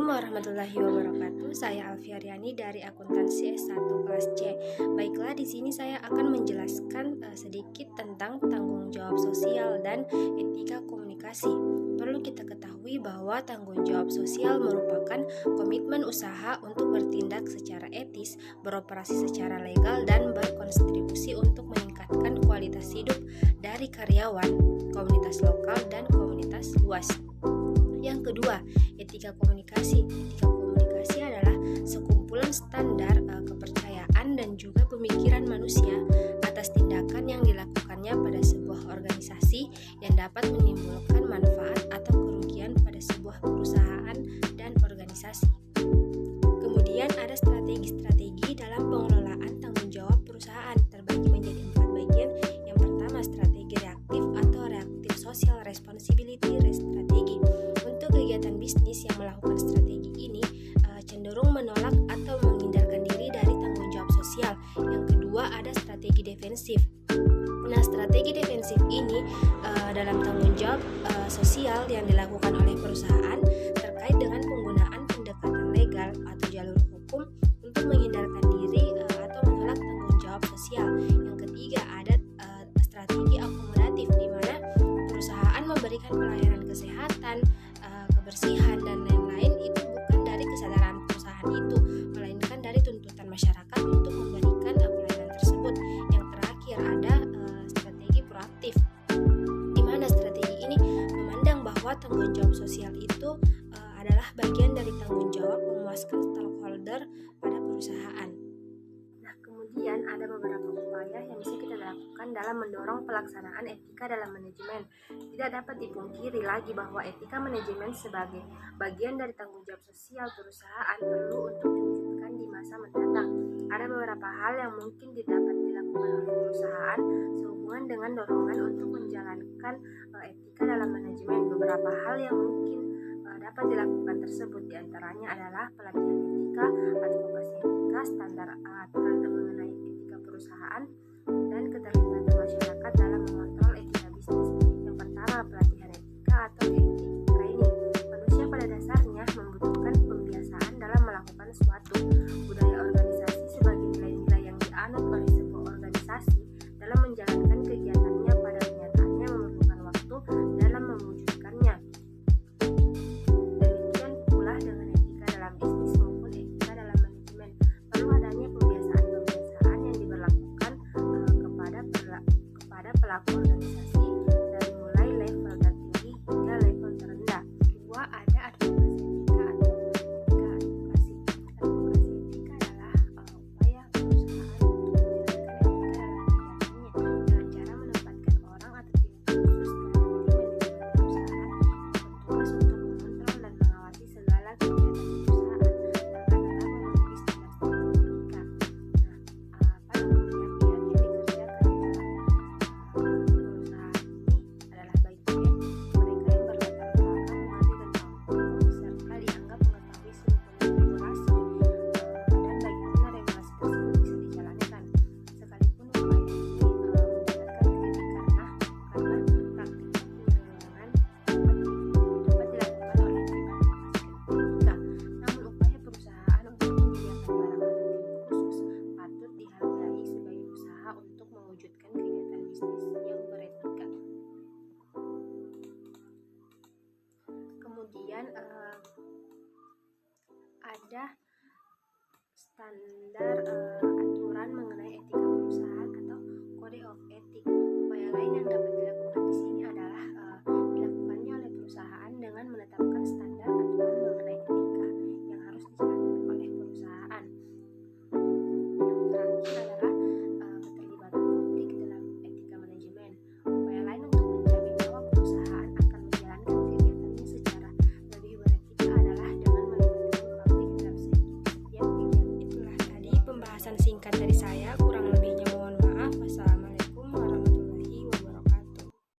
Assalamualaikum warahmatullahi wabarakatuh. Saya Alfiariani dari akuntansi S1 kelas C. Baiklah, di sini saya akan menjelaskan sedikit tentang tanggung jawab sosial dan etika komunikasi. Perlu kita ketahui bahwa tanggung jawab sosial merupakan komitmen usaha untuk bertindak secara etis, beroperasi secara legal, dan berkontribusi untuk meningkatkan kualitas hidup dari karyawan, komunitas lokal, dan komunitas luas. Yang kedua, etika komunikasi. Etika komunikasi adalah sekumpulan standar kepercayaan dan juga pemikiran manusia atas tindakan yang dilakukannya pada sebuah organisasi yang dapat menimbulkan manfaat atau kerugian pada sebuah perusahaan dan organisasi. Kemudian ada strategi-strategi dalam pengelolaan tanggung jawab perusahaan, terbagi menjadi 4 bagian. Yang pertama, strategi reaktif atau reactive social responsibility strategi. Untuk kegiatan bisnis yang melakukan strategi ini cenderung menolak atau menghindarkan diri dari tanggung jawab sosial. Yang kedua, ada strategi defensif. Nah, strategi defensif ini dalam tanggung jawab sosial yang dilakukan oleh perusahaan terkait dengan penggunaan pendekatan legal atau jalur hukum untuk menghindarkan diri atau menolak tanggung jawab sosial. Yang ketiga, ada strategi akomodatif, di mana perusahaan memberikan pelayanan kesehatan, kebersihan, dan lain-lain itu bukan dari kesadaran perusahaan itu, melainkan dari tuntutan masyarakat untuk memberikan pelayanan tersebut. Yang terakhir, ada strategi proaktif, di mana strategi ini memandang bahwa tanggung jawab sosial itu adalah bagian dari tanggung jawab memuaskan stakeholder pada perusahaan. Nah, kemudian ada beberapa upaya yang bisa kita lakukan dalam mendorong pelaksanaan etika dalam manajemen. Tidak dapat dipungkiri lagi bahwa etika manajemen sebagai bagian dari tanggung jawab sosial perusahaan perlu untuk diwujudkan di masa mendatang. Ada beberapa hal yang mungkin dapat dilakukan oleh perusahaan sehubungan dengan dorongan untuk menjalankan etika dalam manajemen. Beberapa hal yang mungkin dapat dilakukan tersebut diantaranya adalah pelatihan etika, advokasi etika, standar aturan mengenai etika perusahaan, dan keterlibatan masyarakat dalam mengontrol etika bisnis. Yang pertama, pelatihan etika atau ethics training. Manusia pada dasarnya membutuhkan pembiasaan dalam melakukan suatu budaya organisasi sebagai nilai-nilai yang dianut oleh sebuah organisasi dalam menjalankan kegiatannya. Pada kenyataannya memerlukan waktu dalam mewujudkannya. Demikian pula dengan etika dalam bisnis maupun etika dalam manajemen. Perlu adanya pembiasaan yang diberlakukan kepada pelaku organisasi dari mulai level tertinggi hingga level terendah. Kedua, ada advokasi etika atau etika advokasi. Advokasi etika adalah upaya perusahaan untuk menjalankan etika dalam kegiatannya dengan cara menempatkan orang atau tim khusus dalam tim manajemen perusahaan yang bertugas untuk mengontrol dan mengawasi segala kegiatan perusahaan agar tetap memenuhi standar etika. Nah, pada umumnya pihak yang dikerjakan dalam perusahaan ini adalah baik mereka yang berlatar belakang mengerti tentang hukum serta dianggap mengetahui seluk-beluk regulasi dan bagaimana regulasi tersebut bisa dijalankan. Sekalipun upaya ini mendapatkan kritik karena praktiknya penyelewengan dapat dilakukan oleh tim advokasi etika. Namun upaya perusahaan untuk menyediakan barang atau tim khusus patut dihargai sebagai usaha untuk mewujudkan kegiatan bisnis yang beretika. Kemudian ada standar aturan mengenai etika perusahaan atau Code of Ethics. Upaya lain yang dapat